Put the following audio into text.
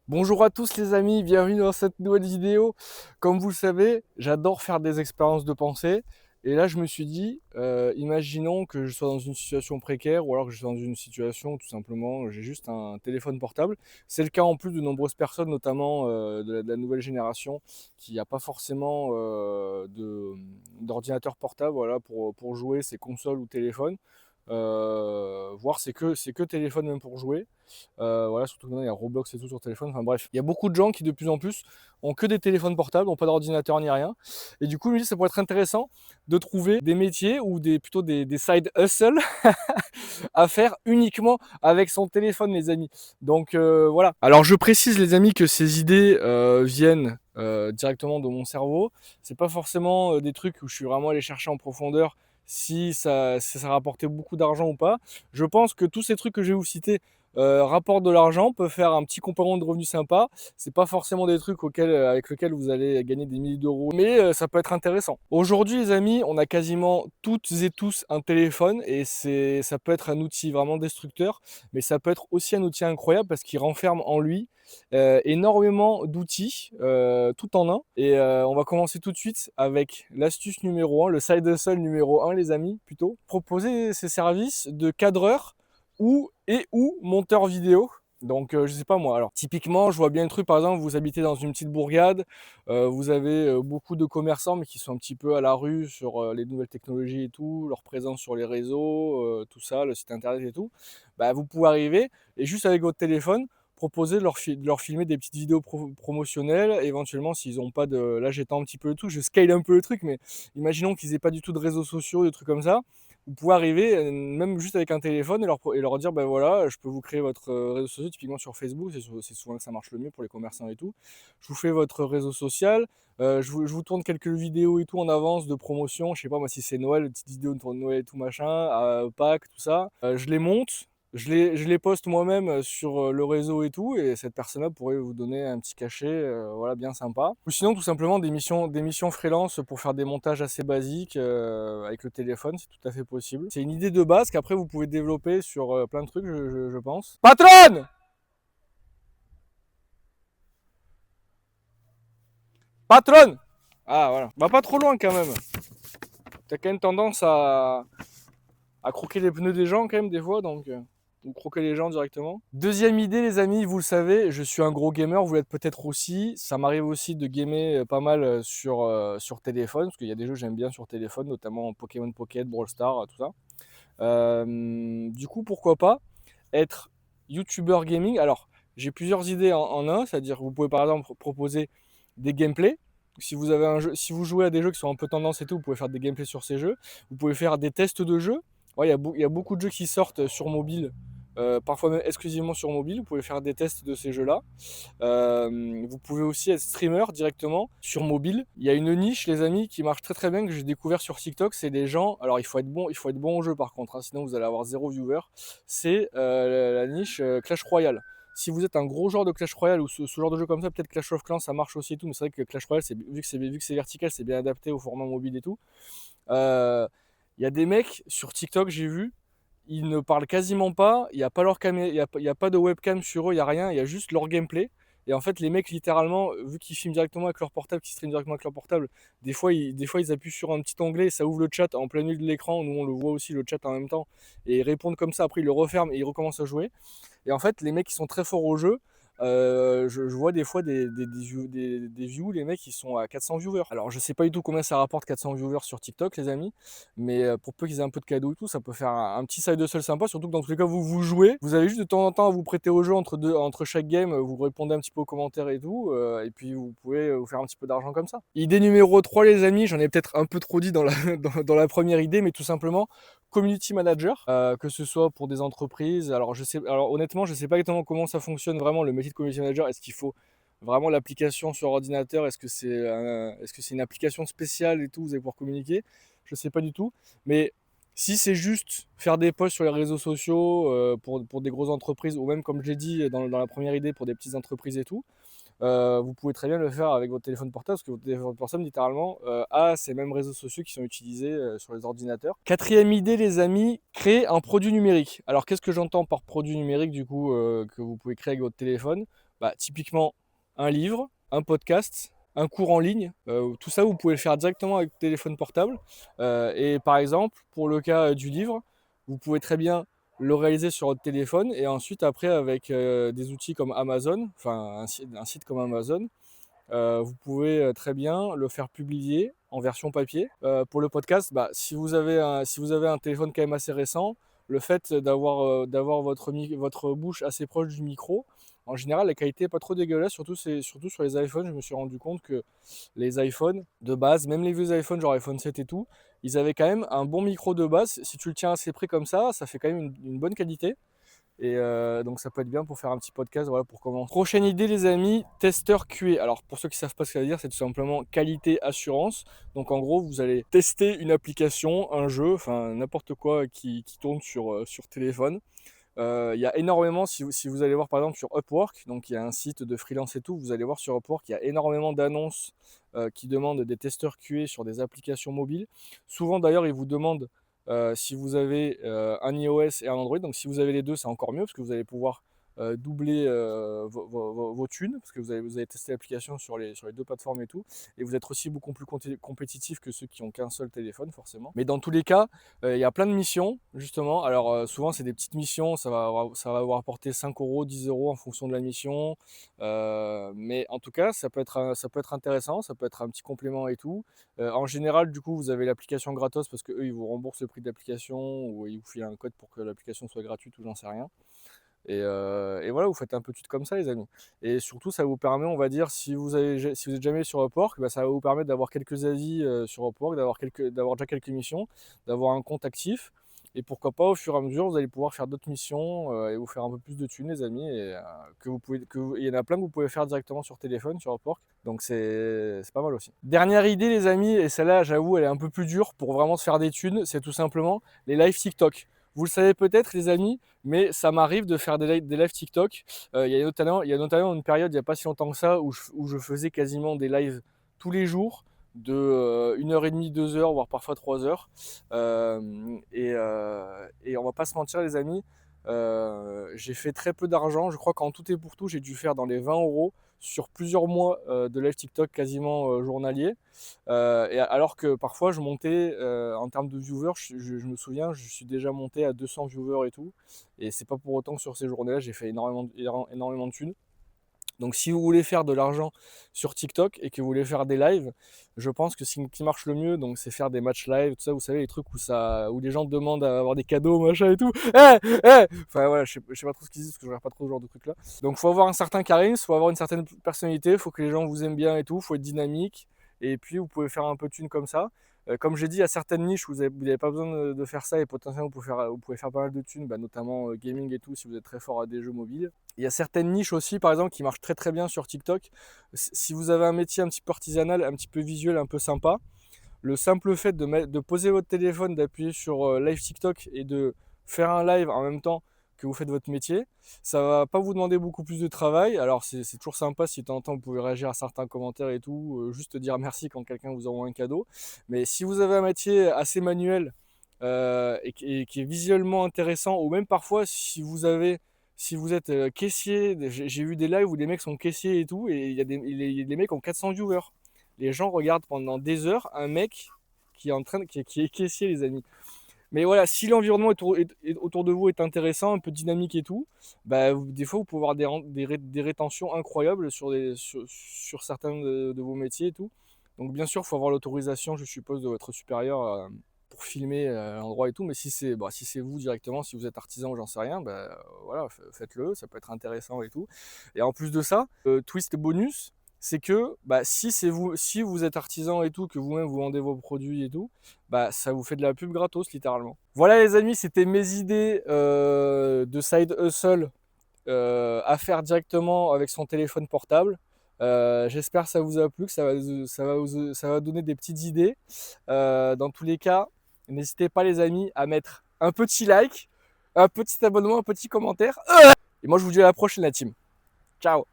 Bonjour à tous les amis, bienvenue dans cette nouvelle vidéo. Comme vous le savez, j'adore faire des expériences de pensée. Et là, je me suis dit, imaginons que je sois dans une situation précaire ou alors que je sois dans une situation où tout simplement j'ai juste un téléphone portable. C'est le cas en plus de nombreuses personnes, notamment de la nouvelle génération, qui n'a pas forcément d'ordinateur portable voilà, pour jouer ses consoles ou téléphones. Voire c'est que téléphone même pour jouer. Voilà, surtout que maintenant il y a Roblox et tout sur téléphone. Enfin bref, il y a beaucoup de gens qui de plus en plus ont que des téléphones portables, n'ont pas d'ordinateur ni rien. Et du coup, je me dis ça pourrait être intéressant de trouver des métiers ou plutôt des side hustle à faire uniquement avec son téléphone, les amis. Donc voilà. Alors je précise, les amis, que ces idées viennent directement de mon cerveau. C'est pas forcément des trucs où je suis vraiment allé chercher en profondeur si ça rapportait beaucoup d'argent ou pas. Je pense que tous ces trucs que je vais vous citer rapportent de l'argent, peuvent faire un petit complément de revenu sympa. C'est pas forcément des trucs avec lesquels vous allez gagner des milliers d'euros, mais ça peut être intéressant. Aujourd'hui, les amis, on a quasiment toutes et tous un téléphone et ça peut être un outil vraiment destructeur, mais ça peut être aussi un outil incroyable parce qu'il renferme en lui énormément d'outils tout en un. Et on va commencer tout de suite avec l'astuce numéro 1, le side hustle numéro 1, les amis, plutôt. Proposer ces services de cadreur ou monteur vidéo. Donc je sais pas moi, alors typiquement je vois bien le truc, par exemple vous habitez dans une petite bourgade, vous avez beaucoup de commerçants mais qui sont un petit peu à la rue sur les nouvelles technologies et tout, leur présence sur les réseaux, tout ça, le site internet et tout. Bah, vous pouvez arriver et juste avec votre téléphone proposer de leur filmer des petites vidéos promotionnelles, éventuellement s'ils n'ont pas de... Là j'étends un petit peu le truc, je scale un peu le truc, mais imaginons qu'ils n'aient pas du tout de réseaux sociaux, des trucs comme ça. Vous pouvez arriver, même juste avec un téléphone, et leur dire, ben voilà, je peux vous créer votre réseau social, typiquement sur Facebook, c'est souvent que ça marche le mieux pour les commerçants et tout. Je vous fais votre réseau social, je vous tourne quelques vidéos et tout en avance de promotion, je sais pas moi si c'est Noël, petites vidéos de Noël et tout machin, Pâques, tout ça. Je les monte, je les poste moi-même sur le réseau et tout, et cette personne-là pourrait vous donner un petit cachet, voilà, bien sympa. Ou sinon, tout simplement, des missions freelance pour faire des montages assez basiques avec le téléphone, c'est tout à fait possible. C'est une idée de base qu'après vous pouvez développer sur plein de trucs, je pense. Patronne! Patronne! Ah, voilà. Va pas trop loin quand même. T'as quand même tendance à croquer les pneus des gens quand même des fois, donc ou croquer les gens directement. Deuxième idée, les amis, vous le savez, je suis un gros gamer, vous l'êtes peut-être aussi. Ça m'arrive aussi de gamer pas mal sur téléphone, parce qu'il y a des jeux que j'aime bien sur téléphone, notamment Pokémon Pocket, Brawl Stars, tout ça. Du coup, pourquoi pas être YouTuber gaming. Alors, j'ai plusieurs idées en un, c'est-à-dire que vous pouvez par exemple proposer des gameplays. Si vous avez un jeu, si vous jouez à des jeux qui sont un peu tendance et tout, vous pouvez faire des gameplays sur ces jeux. Vous pouvez faire des tests de jeux. Ouais, il y a beaucoup de jeux qui sortent sur mobile, parfois même exclusivement sur mobile. Vous pouvez faire des tests de ces jeux-là. Vous pouvez aussi être streamer directement sur mobile. Il y a une niche, les amis, qui marche très très bien, que j'ai découvert sur TikTok. C'est des gens. Alors il faut être bon au jeu par contre, hein, sinon vous allez avoir zéro viewer. C'est la niche Clash Royale. Si vous êtes un gros joueur de Clash Royale ou ce genre de jeu comme ça, peut-être Clash of Clans ça marche aussi et tout, mais c'est vrai que Clash Royale, vu que c'est vertical, c'est bien adapté au format mobile et tout. Euh, Il y a des mecs sur TikTok, j'ai vu, ils ne parlent quasiment pas, il n'y a pas leur caméra, il y a pas de webcam sur eux, il n'y a rien, il y a juste leur gameplay. Et en fait, les mecs, littéralement, vu qu'ils filment directement avec leur portable, qu'ils streament directement avec leur portable, des fois ils appuient sur un petit onglet, ça ouvre le chat en plein milieu de l'écran, nous on le voit aussi, le chat en même temps, et ils répondent comme ça, après ils le referment et ils recommencent à jouer. Et en fait, les mecs qui sont très forts au jeu, je vois des fois des views, les mecs ils sont à 400 viewers. Alors je sais pas du tout combien ça rapporte 400 viewers sur TikTok, les amis, mais pour peu qu'ils aient un peu de cadeaux et tout, ça peut faire un petit side hustle sympa, surtout que dans tous les cas vous jouez, vous avez juste de temps en temps à vous prêter au jeu entre chaque game, vous répondez un petit peu aux commentaires et tout, et puis vous pouvez vous faire un petit peu d'argent comme ça. Idée numéro 3, les amis, j'en ai peut-être un peu trop dit dans la, dans la première idée, mais tout simplement community manager, que ce soit pour des entreprises. Alors honnêtement, je sais pas exactement comment ça fonctionne vraiment le métier de community manager. Est-ce qu'il faut vraiment l'application sur ordinateur? Est-ce que c'est une application spéciale et tout, vous allez pouvoir communiquer? Je sais pas du tout. Mais si c'est juste faire des posts sur les réseaux sociaux pour des grosses entreprises, ou même comme je l'ai dit dans la première idée pour des petites entreprises et tout, vous pouvez très bien le faire avec votre téléphone portable, parce que votre téléphone portable, littéralement, a ces mêmes réseaux sociaux qui sont utilisés sur les ordinateurs. Quatrième idée, les amis, créer un produit numérique. Alors, qu'est-ce que j'entends par produit numérique, du coup, que vous pouvez créer avec votre téléphone? Typiquement un livre, un podcast, un cours en ligne. Tout ça, vous pouvez le faire directement avec le téléphone portable. Et par exemple, pour le cas du livre, vous pouvez très bien le réaliser sur votre téléphone et ensuite après avec des outils comme Amazon, enfin un site comme Amazon, vous pouvez très bien le faire publier en version papier. Pour le podcast, si vous avez un téléphone quand même assez récent, le fait d'avoir votre bouche assez proche du micro, en général, la qualité n'est pas trop dégueulasse, surtout sur les iPhones. Je me suis rendu compte que les iPhones de base, même les vieux iPhones, genre iPhone 7 et tout, ils avaient quand même un bon micro de base. Si tu le tiens assez près comme ça fait quand même une bonne qualité. Et donc ça peut être bien pour faire un petit podcast, voilà, pour commencer. Prochaine idée les amis, testeur QA. Alors pour ceux qui ne savent pas ce que ça veut dire, c'est tout simplement qualité assurance. Donc en gros, vous allez tester une application, un jeu, enfin n'importe quoi qui tourne sur téléphone. Il y a énormément, si vous allez voir par exemple sur Upwork, donc il y a un site de freelance et tout, vous allez voir sur Upwork, il y a énormément d'annonces qui demandent des testeurs QA sur des applications mobiles. Souvent d'ailleurs, ils vous demandent si vous avez un iOS et un Android. Donc si vous avez les deux, c'est encore mieux parce que vous allez pouvoir doubler vos thunes parce que vous avez testé l'application sur les deux plateformes et tout. Et vous êtes aussi beaucoup plus compétitif que ceux qui ont qu'un seul téléphone forcément. Mais dans tous les cas, il y a plein de missions justement. Alors souvent c'est des petites missions, ça va vous rapporter 5 euros, 10 euros en fonction de la mission. Mais en tout cas, ça peut être intéressant, ça peut être un petit complément et tout. En général, du coup, vous avez l'application gratos parce qu'eux, ils vous remboursent le prix de l'application ou ils vous filent un code pour que l'application soit gratuite ou j'en sais rien. Et voilà, vous faites un peu de comme ça, les amis. Et surtout, ça vous permet, on va dire, si vous êtes jamais sur Upwork, ça va vous permettre d'avoir quelques avis sur Upwork, d'avoir déjà quelques missions, d'avoir un compte actif. Et pourquoi pas, au fur et à mesure, vous allez pouvoir faire d'autres missions et vous faire un peu plus de thunes, les amis. Et il y en a plein que vous pouvez faire directement sur téléphone, sur Upwork. Donc c'est pas mal aussi. Dernière idée, les amis, et celle-là, j'avoue, elle est un peu plus dure pour vraiment se faire des thunes, c'est tout simplement les lives TikTok. Vous le savez peut-être, les amis, mais ça m'arrive de faire des lives TikTok. Il y a notamment une période, il n'y a pas si longtemps que ça, où je faisais quasiment des lives tous les jours de 1h30, 2 heures, voire parfois 3 heures. Et on va pas se mentir, les amis, j'ai fait très peu d'argent. Je crois qu'en tout et pour tout, j'ai dû faire dans les 20 euros sur plusieurs mois de live TikTok quasiment journalier. Et alors que parfois je montais en termes de viewers, je me souviens, je suis déjà monté à 200 viewers et tout. Et c'est pas pour autant que sur ces journées-là, j'ai fait énormément de thunes. Donc si vous voulez faire de l'argent sur TikTok et que vous voulez faire des lives, je pense que ce qui marche le mieux, donc c'est faire des matchs live, tout ça, vous savez, les trucs où les gens demandent à avoir des cadeaux, machin et tout. Enfin voilà, je sais pas trop ce qu'ils disent parce que je regarde pas trop ce genre de trucs là. Donc faut avoir un certain charisme, faut avoir une certaine personnalité, faut que les gens vous aiment bien et tout, faut être dynamique. Et puis vous pouvez faire un peu de thunes comme ça. Comme j'ai dit, à certaines niches, vous n'avez pas besoin de faire ça et potentiellement vous pouvez faire pas mal de thunes, notamment gaming et tout, si vous êtes très fort à des jeux mobiles. Il y a certaines niches aussi, par exemple, qui marchent très très bien sur TikTok. Si vous avez un métier un petit peu artisanal, un petit peu visuel, un peu sympa, le simple fait de poser votre téléphone, d'appuyer sur Live TikTok et de faire un live en même temps que vous faites votre métier, ça va pas vous demander beaucoup plus de travail. Alors c'est toujours sympa si de temps en temps vous pouvez réagir à certains commentaires et tout, juste dire merci quand quelqu'un vous envoie un cadeau. Mais si vous avez un métier assez manuel et qui est visuellement intéressant, ou même parfois si vous êtes caissier, j'ai vu des lives où les mecs sont caissiers et tout, et il y a les mecs ont 400 viewers. Les gens regardent pendant des heures un mec qui est caissier, les amis. Mais voilà, si l'environnement autour de vous est intéressant, un peu dynamique et tout, des fois vous pouvez avoir des rétentions incroyables sur certains de vos métiers et tout. Donc bien sûr, il faut avoir l'autorisation, je suppose, de votre supérieur pour filmer l'endroit et tout. Mais si c'est vous directement, si vous êtes artisan ou j'en sais rien, voilà, faites-le, ça peut être intéressant et tout. Et en plus de ça, twist bonus, c'est que si vous êtes artisan et tout, que vous-même vous vendez vos produits et tout, ça vous fait de la pub gratos littéralement. Voilà les amis, c'était mes idées de side hustle à faire directement avec son téléphone portable. J'espère que ça vous a plu, que ça va donner des petites idées. Dans tous les cas, n'hésitez pas les amis à mettre un petit like, un petit abonnement, un petit commentaire. Et moi je vous dis à la prochaine la team. Ciao.